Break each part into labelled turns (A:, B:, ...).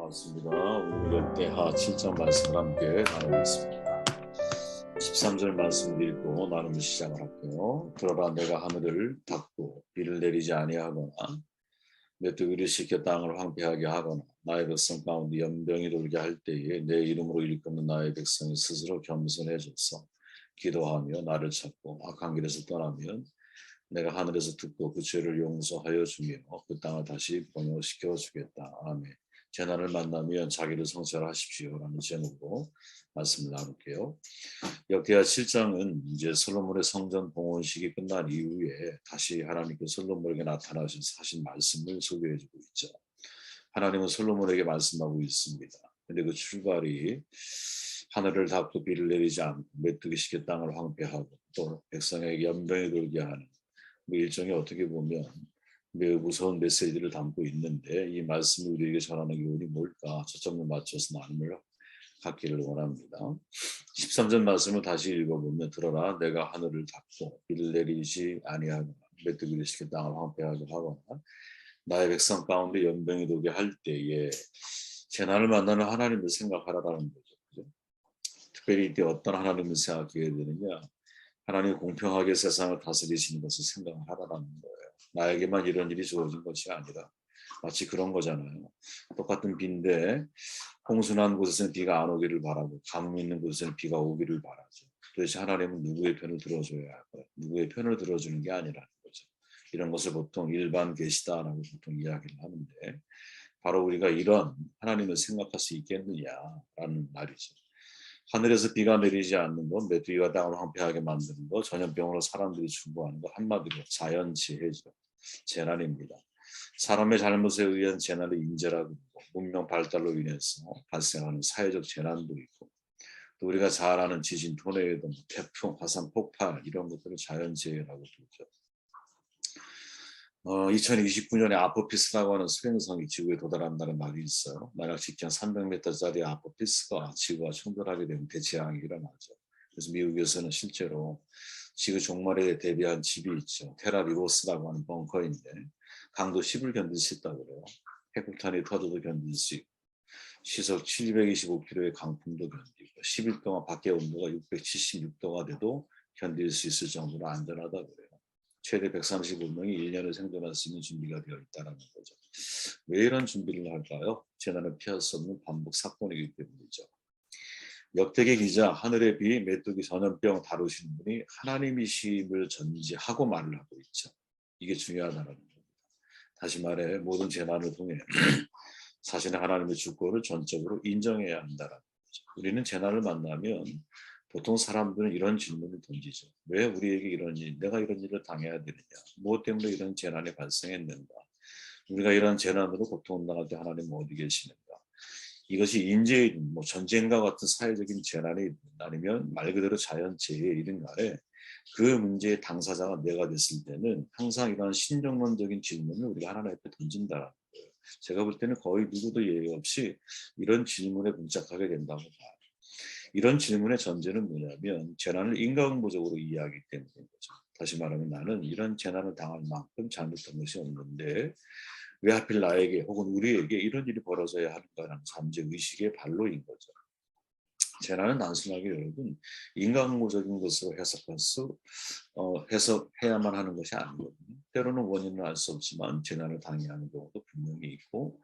A: 반갑습니다. 오늘 역대하 7장 말씀을 함께 나누겠습니다. 13절 말씀을 읽고 나눔을 시작을 할게요. 들어라, 내가 하늘을 닫고 비를 내리지 아니하거나 메뚜기를 시켜 땅을 황폐하게 하거나 나의 백성 가운데 연병이 돌게 할 때에 내 이름으로 일컫는 나의 백성이 스스로 겸손해져서 기도하며 나를 찾고 악한 길에서 떠나면 내가 하늘에서 듣고 그 죄를 용서하여 주며 그 땅을 다시 번영시켜 주겠다. 아멘. 재난을 만나면 자기를 성찰하십시오 라는 제목으로 말씀을 나눌게요. 역대하 7장은 이제 솔로몬의 성전 봉헌식이 끝난 이후에 다시 하나님께서 솔로몬에게 나타나셔서 하신 말씀을 소개해주고 있죠. 하나님은 솔로몬에게 말씀하고 있습니다. 근데 그 출발이 하늘을 닫고 비를 내리지 않고 메뚜기시켜 땅을 황폐하고 또 백성에게 연병이 돌게 하는 일종의 어떻게 보면 매우 무서운 메시지를 담고 있는데 이 말씀을 우리에게 전하는 교훈이 뭘까 초점을 맞춰서 나눔을 갖기를 원합니다. 13절 말씀을 다시 읽어보면 들어라, 내가 하늘을 닫고 비를 내리지 아니하거나 메뚜기를 시켜 땅을 황폐하게 하거나 나의 백성 가운데 연병이 돌게 할 때에 재난을 만나는 하나님을 생각하라라는 거죠. 그죠? 특별히 이때 어떤 하나님을 생각해야 되느냐, 하나님 공평하게 세상을 다스리시는 것을 생각하라는 거예요. 나에게만 이런 일이 주어진 것이 아니라 마치 그런 거잖아요. 똑같은 비인데 홍수난 곳에서는 비가 안 오기를 바라고 가뭄 있는 곳에서는 비가 오기를 바라죠. 도대체 하나님은 누구의 편을 들어줘야 할까요? 누구의 편을 들어주는 게 아니라는 거죠. 이런 것을 보통 일반 계시다라고 보통 이야기를 하는데 바로 우리가 이런 하나님을 생각할 수 있겠느냐라는 말이죠. 하늘에서 비가 내리지 않는 것, 메뚜기가 땅을 황폐하게 만드는 것, 전염병으로 사람들이 죽어가는 것, 한마디로 자연재해죠. 재난입니다. 사람의 잘못에 의한 재난의 인재라고 하고 문명 발달로 인해서 발생하는 사회적 재난도 있고 또 우리가 잘 아는 지진, 토네이도, 태풍, 화산 폭발 이런 것들을 자연재해라고 부르죠. 2029년에 아포피스라고 하는 수행성이 지구에 도달한다는 말이 있어요. 만약 직경 300m짜리 아포피스가 지구와 충돌하게 되면 대재앙이 일어나죠. 그래서 미국에서는 실제로 지구 종말에 대비한 집이 있죠. 테라리보스라고 하는 벙커인데 강도 10을 견딜 수 있다고 그래요. 핵폭탄이 터져도 견딜 수 있고 시속 725km의 강풍도 견디고 10일 동안 밖의 온도가 676도가 돼도 견딜 수 있을 정도로 안전하다고 그래요. 최대 135명이 1년을 생존할 수 있는 준비가 되어 있다는 거죠. 왜 이런 준비를 할까요? 재난을 피할 수 없는 반복 사건이기 때문이죠. 역대기 기자 하늘의 비 메뚜기 전염병 다루시는 분이 하나님이심을 전제하고 말을 하고 있죠. 이게 중요하다는 겁니다. 다시 말해 모든 재난을 통해 사실은 하나님의 주권을 전적으로 인정해야 한다는 거죠. 우리는 재난을 만나면 보통 사람들은 이런 질문을 던지죠. 왜 우리에게 이런 일, 내가 이런 일을 당해야 되느냐? 무엇 때문에 이런 재난이 발생했는가? 우리가 이런 재난으로 고통당할 때 하나님은 어디 계시는가? 이것이 인재이든 뭐 전쟁과 같은 사회적인 재난이 아니면 말 그대로 자연재해이든 간에 그 문제의 당사자가 내가 됐을 때는 항상 이런 신정론적인 질문을 우리가 하나님 앞에 던진다는 거예요. 제가 볼 때는 거의 누구도 예외 없이 이런 질문에 봉착하게 된다고 봐요. 이런 질문의 전제는 뭐냐면 재난을 인과응보적으로 이해하기 때문인 거죠. 다시 말하면 나는 이런 재난을 당할 만큼 잘못한 것이 없는데 왜 하필 나에게 혹은 우리에게 이런 일이 벌어져야 하는가라는 잠재의식의 발로인 거죠. 재난은 단순하게 여러분 인과응보적인 것으로 해석해야만 하는 것이 아니거든요. 때로는 원인을 알 수 없지만 재난을 당해야 하는 경우도 분명히 있고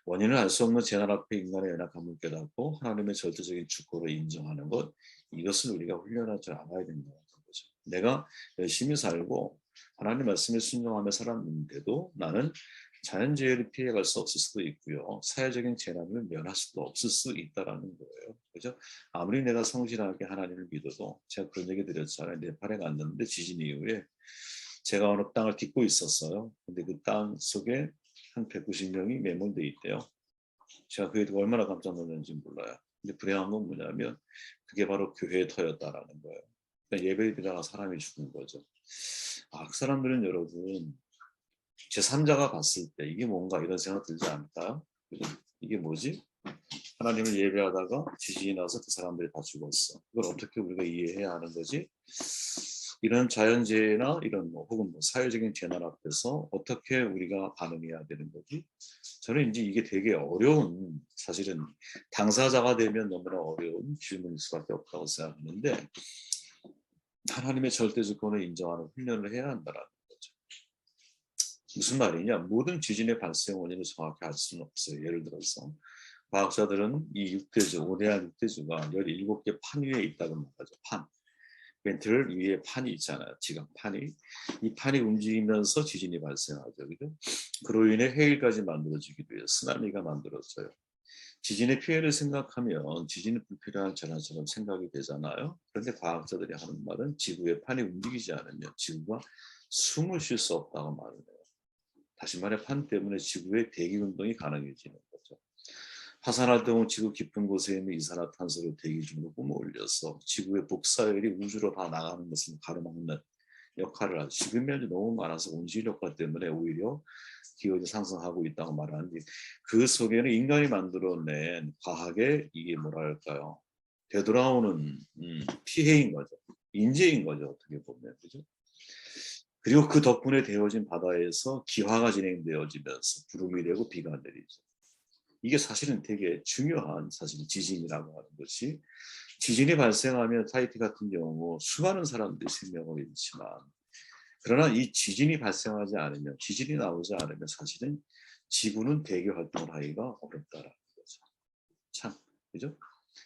A: 원인을 알 수 없는 재난 앞에 인간의 연약함을 깨닫고 하나님의 절대적인 주권을 인정하는 것, 이것을 우리가 훈련하지 않아야 된다는 거죠. 내가 열심히 살고 하나님 말씀에 순종하며 살았는데도 나는 자연재해를 피해갈 수 없을 수도 있고요. 사회적인 재난을 면할 수도 없을 수 있다라는 거예요. 그죠? 아무리 내가 성실하게 하나님을 믿어도 제가 그런 얘기 드렸잖아요. 네팔에 갔는데 지진 이후에 제가 어느 땅을 딛고 있었어요. 근데 그 땅 속에 한 190명이 매몰돼 있대요. 제가 그게 얼마나 깜짝 놀랐는지 몰라요. 근데 불행한 건 뭐냐면 그게 바로 교회의 터였다라는 거예요. 그러니까 예배 드리다가 사람이 죽은 거죠. 그 사람들은 여러분 제3자가 봤을 때 이게 뭔가 이런 생각 들지 않을까요? 이게 뭐지? 하나님을 예배하다가 지진이 나서 그 사람들이 다 죽었어. 이걸 어떻게 우리가 이해해야 하는 거지? 이런 자연재해나 이런 혹은 사회적인 재난 앞에서 어떻게 우리가 반응해야 되는 거지? 저는 이제 이게 되게 어려운, 사실은 당사자가 되면 너무나 어려운 질문일 수밖에 없다고 생각하는데, 하나님의 절대 주권을 인정하는 훈련을 해야 한다는 거죠. 무슨 말이냐? 모든 지진의 발생 원인을 정확히 알 수는 없어요. 예를 들어서 과학자들은 이 육대주, 오대한 육대주가 17개 판 위에 있다고 말하죠. 판. 벤틀 위에 판이 있잖아요. 지각판이. 이 판이 움직이면서 지진이 발생하죠. 그죠? 그로 인해 해일까지 만들어지기도 해요. 쓰나미가 만들어져요. 지진의 피해를 생각하면 지진이 불필요한 재난처럼 생각이 되잖아요. 그런데 과학자들이 하는 말은 지구의 판이 움직이지 않으면 지구가 숨을 쉴 수 없다고 말을 해요. 다시 말해 판 때문에 지구의 대기 운동이 가능해지는 거죠. 화산활동은 지구 깊은 곳에 있는 이산화탄소를 대기 중으로 뿜어올려서 지구의 복사열이 우주로 다 나가는 것을 가로막는 역할을 하죠. 지금 현재 너무 많아서 온실효과 때문에 오히려 기온이 상승하고 있다고 말하는데, 그 속에는 인간이 만들어낸 과학의 이게 뭐랄까요, 되돌아오는 피해인 거죠. 인재인 거죠. 어떻게 보면. 그죠? 그리고 그 덕분에 데워진 바다에서 기화가 진행되어지면서 구름이 되고 비가 내리죠. 이게 사실은 되게 중요한 사실 지진이라고 하는 것이, 지진이 발생하면 타이티 같은 경우 수많은 사람들이 생명을 잃지만, 그러나 이 지진이 발생하지 않으면, 지진이 나오지 않으면 사실은 지구는 대기 활동을 하기가 어렵다라는 거죠. 참, 그죠?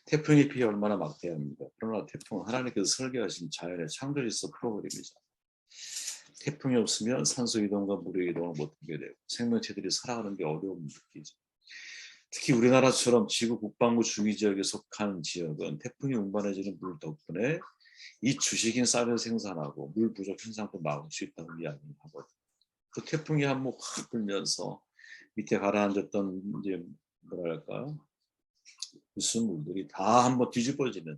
A: 태풍의 피해 얼마나 막대합니까? 그러나 태풍은 하나님께서 설계하신 자연의 창조에서 풀어버립니다. 태풍이 없으면 산소 이동과 물의 이동을 못하게 되고 생명체들이 살아가는 게 어려움을 느끼죠. 특히 우리나라처럼 지구 북반구 중위 지역에 속한 지역은 태풍이 운반해지는 물 덕분에 이 주식인 쌀을 생산하고 물 부족 현상도 막을 수 있다고 이야기를 하거든요. 그 태풍이 한번 확 불면서 밑에 가라앉았던 이제 뭐랄까요, 무슨 물들이 다 한번 뒤집어지는,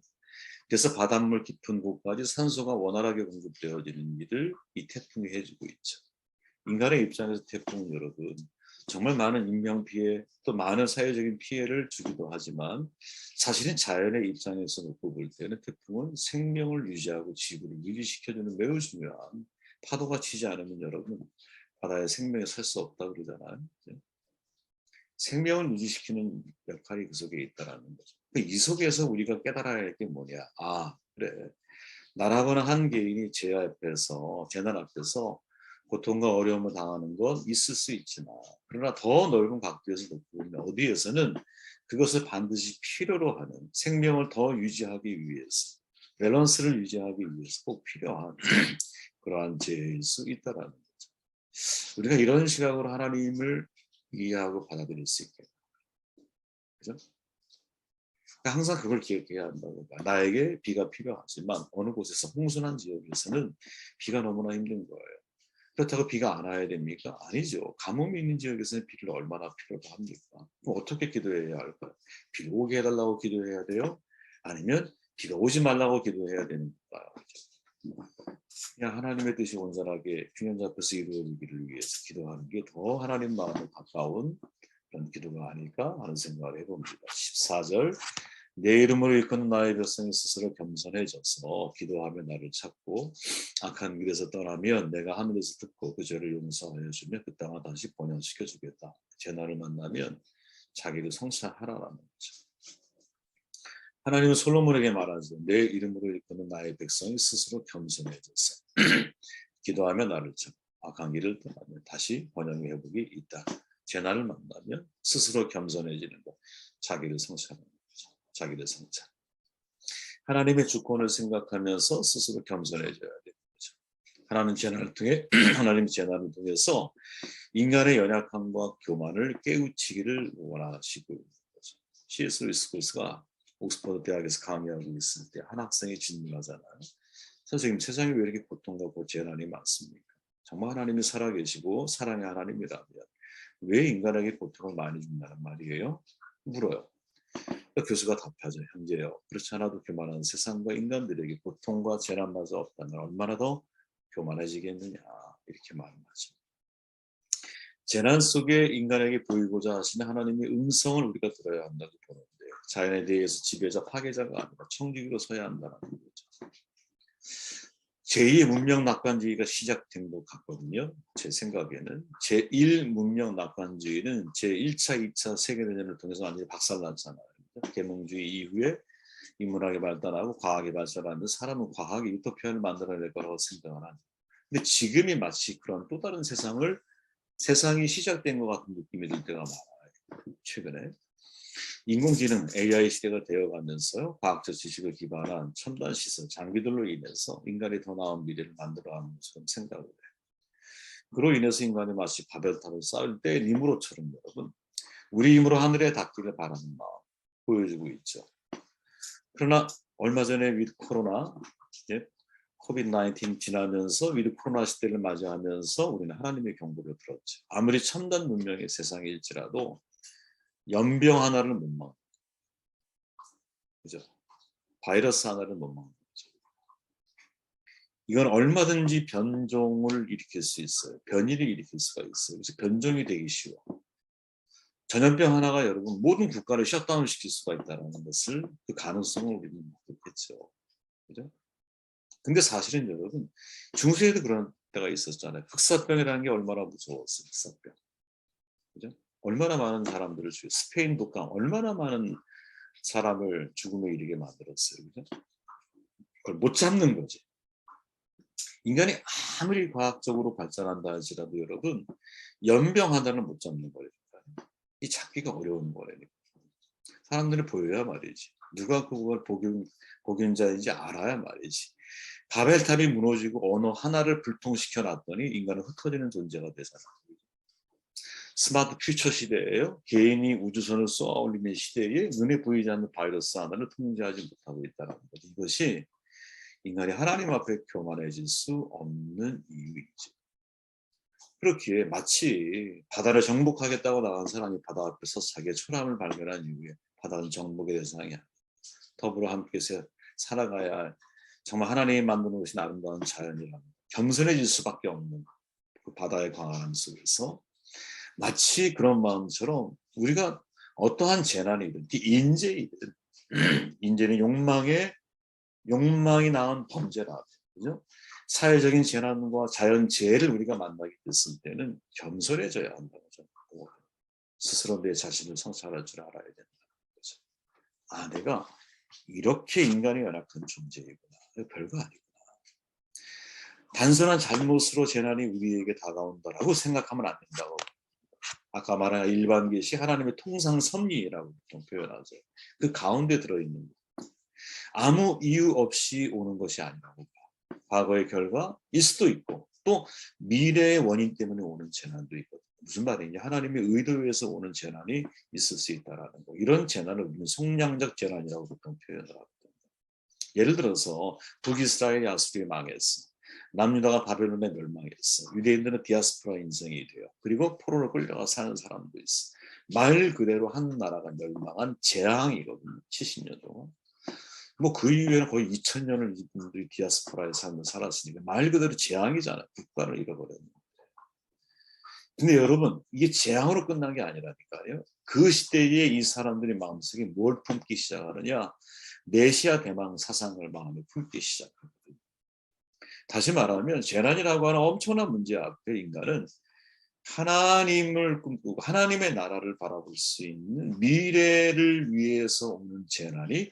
A: 그래서 바닷물 깊은 곳까지 산소가 원활하게 공급되어지는 일을 이 태풍이 해주고 있죠. 인간의 입장에서 태풍은 여러분 정말 많은 인명 피해, 또 많은 사회적인 피해를 주기도 하지만, 사실은 자연의 입장에서 놓고 볼 때는 태풍은 생명을 유지하고 지구를 유지시켜주는 매우 중요한, 파도가 치지 않으면 여러분 바다에 생명이 살 수 없다 그러잖아요. 생명을 유지시키는 역할이 그 속에 있다는 거죠. 이 속에서 우리가 깨달아야 할 게 뭐냐? 아, 그래. 나라거나 한 개인이 재난 앞에서 고통과 어려움을 당하는 건 있을 수 있지만, 그러나 더 넓은 각도에서 놓고 보면 어디에서는 그것을 반드시 필요로 하는, 생명을 더 유지하기 위해서, 밸런스를 유지하기 위해서 꼭 필요한 그러한 죄일 수 있다라는 거죠. 우리가 이런 시각으로 하나님을 이해하고 받아들일 수 있게. 그죠? 항상 그걸 기억해야 한다고 봐. 나에게 비가 필요하지만 어느 곳에서 홍수난 지역에서는 비가 너무나 힘든 거예요. 그렇다고 비가 안 와야 됩니까? 아니죠. 가뭄이 있는 지역에서는 비를 얼마나 필요로 합니까? 그럼 어떻게 기도해야 할까요? 비를 오게 해달라고 기도해야 돼요? 아니면 비가 오지 말라고 기도해야 되는 건가요? 그냥 하나님의 뜻이 온전하게 균형 잡혀서 이루어지기를 위해서 기도하는 게 더 하나님 마음에 가까운 그런 기도가 아닐까 하는 생각을 해봅니다. 14절, 내 이름으로 일컫는 나의 백성이 스스로 겸손해져서 기도하며 나를 찾고 악한 길에서 떠나면 내가 하늘에서 듣고 그 죄를 용서하여 주며 그 땅을 다시 번영시켜 주겠다. 제 나를 만나면 자기를 성찰하라는 거죠. 하나님은 솔로몬에게 말하죠. 내 이름으로 일컫는 나의 백성이 스스로 겸손해져서 기도하며 나를 찾고 악한 길을 떠나면 다시 번영의 회복이 있다. 제 나를 만나면 스스로 겸손해지는 것, 자기를 성찰하는 거죠. 자기를 성찰. 하나님의 주권을 생각하면서 스스로 겸손해져야 되는 거죠. 하나님 재난을 통해 하나님 재난을 통해서 인간의 연약함과 교만을 깨우치기를 원하시고 있는 거죠. C.S. 루이스가 옥스퍼드 대학에서 강의하고 있을 때 한 학생이 질문하잖아요. 선생님, 세상에 왜 이렇게 고통과 재난이 많습니까? 정말 하나님이 살아계시고 사랑의 하나님이라면 왜 인간에게 고통을 많이 준다는 말이에요? 물어요. 교수가 답하죠. 형제요, 그렇지 않아도 교만한 세상과 인간들에게 고통과 재난마저 없다면 얼마나 더 교만해지겠느냐, 이렇게 말하죠. 재난 속에 인간에게 보이고자 하시는 하나님의 음성을 우리가 들어야 한다고 보는데, 자연에 대해서 지배자 파괴자가 아니라 청지기로 서야 한다는 거죠. 제2의 문명 낙관주의가 시작된 것 같거든요. 제 생각에는. 제1 문명 낙관주의는 제1차, 2차 세계대전을 통해서 완전히 박살났잖아요. 계몽주의 이후에 인문학이 발달하고 과학이 발달하면서 사람은 과학이 유토피아를 만들어낼 거라고 생각을 하죠. 근데 지금이 마치 그런 또 다른 세상이 시작된 것 같은 느낌이 들 때가 많아요. 최근에. 인공지능 AI 시대가 되어가면서요. 과학적 지식을 기반한 첨단 시설, 장비들로 인해서 인간이 더 나은 미래를 만들어가는 것처럼 생각을 해요. 그로 인해서 인간이 마치 바벨탑을 쌓을 때 니무롯처럼 여러분 우리 힘으로 하늘에 닿기를 바라는 마음 보여주고 있죠. 그러나 얼마 전에 위드 코로나 코비드-19 지나면서 위드 코로나 시대를 맞이하면서 우리는 하나님의 경고를 들었죠. 아무리 첨단 문명의 세상일지라도 연병 하나를 못 막는 그죠? 바이러스 하나를 못 막는 거죠. 이건 얼마든지 변종을 일으킬 수 있어요. 변이를 일으킬 수가 있어요. 그래서 변종이 되기 쉬워. 전염병 하나가 여러분 모든 국가를 셧다운 시킬 수가 있다는 것을 그 가능성을 우리는 목격했죠. 그죠? 근데 사실은 여러분 중세에도 그런 때가 있었잖아요. 흑사병이라는 게 얼마나 무서웠어요. 흑사병. 그죠? 얼마나 많은 사람들을 스페인 독감 얼마나 많은 사람을 죽음에 이르게 만들었어요. 그죠? 그걸 못 잡는 거지. 인간이 아무리 과학적으로 발전한다 할지라도 여러분 연병 하나를 못 잡는 거니까 이 잡기가 어려운 거라니까. 사람들이 보여야 말이지. 누가 그걸 복균자인지 알아야 말이지. 바벨탑이 무너지고 언어 하나를 불통시켜 놨더니 인간은 흩어지는 존재가 되잖아. 스마트 퓨처 시대예요. 개인이 우주선을 쏘아 올리는 시대에 눈에 보이지 않는 바이러스 하나를 통제하지 못하고 있다는 것. 이것이 인간이 하나님 앞에 교만해질 수 없는 이유이죠. 그렇기에 마치 바다를 정복하겠다고 나간 사람이 바다 앞에서 자기의 초람을 발견한 이후에 바다는 정복의 대상이 아니야. 더불어 함께 살아가야 할 정말 하나님이 만든 것이 아름다운 자연이라는 겸손해질 수밖에 없는 그 바다의 광활함 속에서 마치 그런 마음처럼 우리가 어떠한 재난이든 인재이든 인재는 욕망이 낳은 범죄라 그죠? 사회적인 재난과 자연재해를 우리가 만나게 됐을 때는 겸손해져야 한다고 저는 스스로 내 자신을 성찰할 줄 알아야 된다는 거죠. 아, 내가 이렇게 인간이 연약한 존재이구나. 별거 아니구나. 단순한 잘못으로 재난이 우리에게 다가온다라고 생각하면 안 된다고. 아까 말한 일반 계시 하나님의 통상 섭리라고 표현하죠. 그 가운데 들어있는 거. 아무 이유 없이 오는 것이 아니라고. 과거의 결과일 수도 있고 또 미래의 원인 때문에 오는 재난도 있거든요. 무슨 말이냐? 하나님의 의도에 의해서 오는 재난이 있을 수 있다라는 거. 이런 재난을 우리는 속량적 재난이라고 보통 표현을 하거든요. 예를 들어서 북이스라엘이 아수르에 망했어. 남유다가 바벨론에 멸망했어. 유대인들은 디아스포라 인생이 돼요. 그리고 포로로 끌려가 사는 사람도 있어. 말 그대로 한 나라가 멸망한 재앙이거든요. 70년 동안. 뭐 그 이후에는 거의 2000년을 이분들이 디아스포라에 살았으니까 말 그대로 재앙이잖아요. 국가를 잃어버렸는. 근데 여러분 이게 재앙으로 끝난 게 아니라니까요. 그 시대에 이 사람들이 마음속에 뭘 품기 시작하느냐. 메시아 대망 사상을 마음에 품기 시작하거든요. 다시 말하면 재난이라고 하는 엄청난 문제 앞에 인간은 하나님을 꿈꾸고 하나님의 나라를 바라볼 수 있는 미래를 위해서 오는 재난이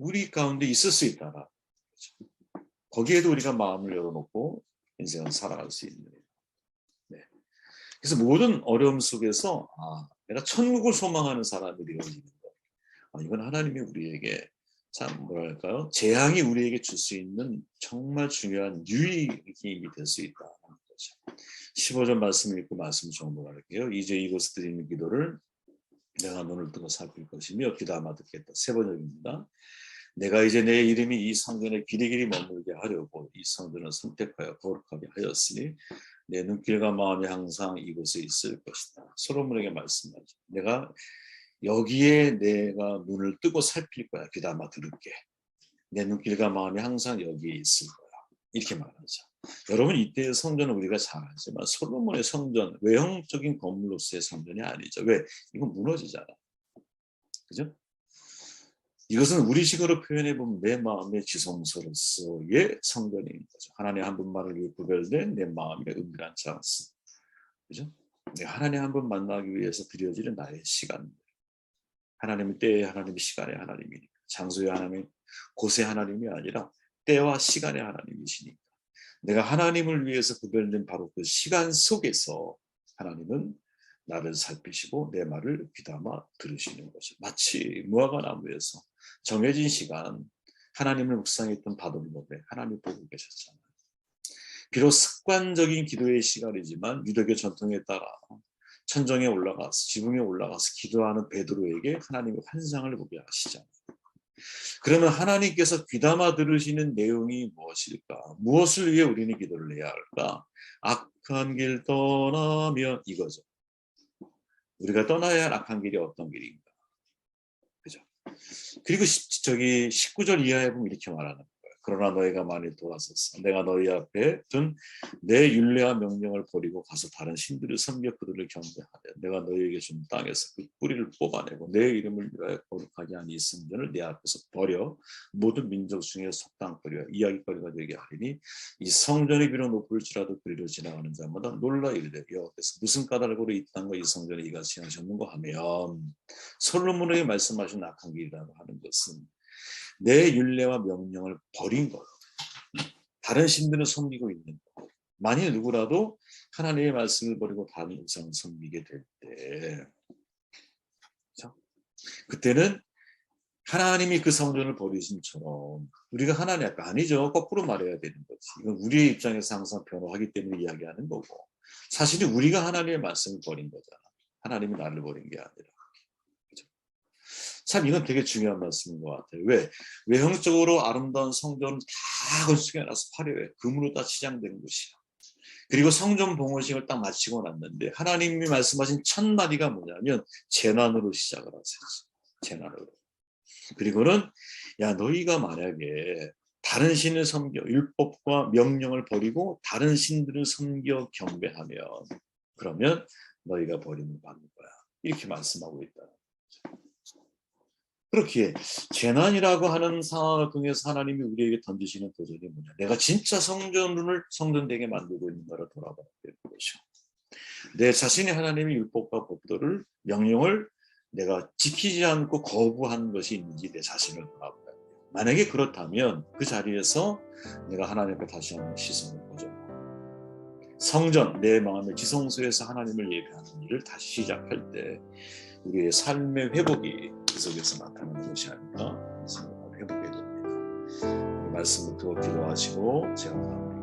A: 우리 가운데 있을 수 있다라. 거죠. 거기에도 우리가 마음을 열어놓고 인생을 살아갈 수 있는. 네. 그래서 모든 어려움 속에서 내가 천국을 소망하는 사람이 되어지는 거. 이건 하나님이 우리에게 참 뭐랄까요? 재앙이 우리에게 줄 수 있는 정말 중요한 유익이 될 수 있다는 거죠. 15절 말씀을 읽고 말씀 정독할게요. 이제 이곳에 드리는 기도를 내가 눈을 뜨고 살필 것이며 귀담아 듣겠다. 세 번역입니다. 내가 이제 내 이름이 이 성전에 길이길이 머물게 하려고 이 성전을 선택하여 거룩하게 하였으니 내 눈길과 마음이 항상 이곳에 있을 것이다. 솔로몬에게 말씀하죠. 내가 여기에 내가 눈을 뜨고 살필 거야. 귀담아 들을게. 내 눈길과 마음이 항상 여기에 있을 거야. 이렇게 말하죠. 여러분 이때의 성전은 우리가 잘 알지만 솔로몬의 성전, 외형적인 건물로서의 성전이 아니죠. 왜? 이건 무너지잖아. 그죠? 이것은 우리식으로 표현해 보면 내 마음의 지성소로서의 성전인 거죠. 하나님 한 분만을 위해 구별된 내 마음의 은밀한 장소. 그죠? 하나님 한 분 만나기 위해서 드려지는 나의 시간. 하나님의 때에 하나님의 시간의 하나님이니까. 장소의 하나님, 곳의 하나님이 아니라 때와 시간의 하나님이시니까. 내가 하나님을 위해서 구별된 바로 그 시간 속에서 하나님은 나를 살피시고 내 말을 귀담아 들으시는 거죠. 마치 무화과 나무에서 정해진 시간 하나님을 묵상했던 바돌목에 하나님 보고 계셨잖아요. 비록 습관적인 기도의 시간이지만 유대교 전통에 따라 천정에 올라가서 지붕에 올라가서 기도하는 베드로에게 하나님의 환상을 보게 하시잖아요. 그러면 하나님께서 귀담아 들으시는 내용이 무엇일까? 무엇을 위해 우리는 기도를 해야 할까? 악한 길 떠나면 이거죠. 우리가 떠나야 할 악한 길이 어떤 길인가? 그죠? 그리고 19절 이하에 보면 이렇게 말하는 거예요. 그러나 너희가 많이 도와서서 내가 너희 앞에 둔 내 율례와 명령을 버리고 가서 다른 신들을 섬겨 그들을 경배하되 내가 너희에게 준 땅에서 그 뿌리를 뽑아내고 내 이름을 위하여 거룩하게 한 이 성전을 내 앞에서 버려 모든 민족 중에 속당거리와 이야기거리가 되게 하리니 이 성전이 비록 높을지라도 그리로 지나가는 자마다 놀라 이르되 여호와께서 무슨 까닭으로 이 땅과 이 성전에 이같이 하셨는가 하면 솔로몬에게 말씀하신 악한 길이라고 하는 것은 내 율례와 명령을 버린 것, 다른 신들을 섬기고 있는 것. 만일 누구라도 하나님의 말씀을 버리고 다른 우상을 섬기게 될 때, 그때는 하나님이 그 성전을 버리심처럼 우리가 하나님 앞에 아니죠. 거꾸로 말해야 되는 거지. 이건 우리의 입장에서 항상 변호하기 때문에 이야기하는 거고 사실은 우리가 하나님의 말씀을 버린 거잖아. 하나님이 나를 버린 게 아니라. 참 이건 되게 중요한 말씀인 것 같아요. 왜? 외형적으로 아름다운 성전은 다 건축해놔서 화려해. 금으로 다 치장되는 곳이야. 그리고 성전 봉헌식을 딱 마치고 났는데 하나님이 말씀하신 첫 마디가 뭐냐면 재난으로 시작을 하세요. 재난으로. 그리고는 야 너희가 만약에 다른 신을 섬겨 율법과 명령을 버리고 다른 신들을 섬겨 경배하면 그러면 너희가 버림을 받는 거야. 이렇게 말씀하고 있다. 그렇기에 재난이라고 하는 상황을 통해서 하나님이 우리에게 던지시는 도전이 뭐냐. 내가 진짜 성전을 성전되게 만들고 있는가를 돌아봐야 되는 것이고 내 자신이 하나님의 율법과 법도를 명령을 내가 지키지 않고 거부한 것이 있는지 내 자신을 돌아봐야 돼요. 만약에 그렇다면 그 자리에서 내가 하나님 앞에 다시 한번 시선을 고정하고 성전, 내 마음의 지성소에서 하나님을 예배하는 일을 다시 시작할 때 우리의 삶의 회복이 그 속에서 나타나는 것이 아닌가 생각을 해보게 됩니다. 말씀을 두고 기도하시고 제가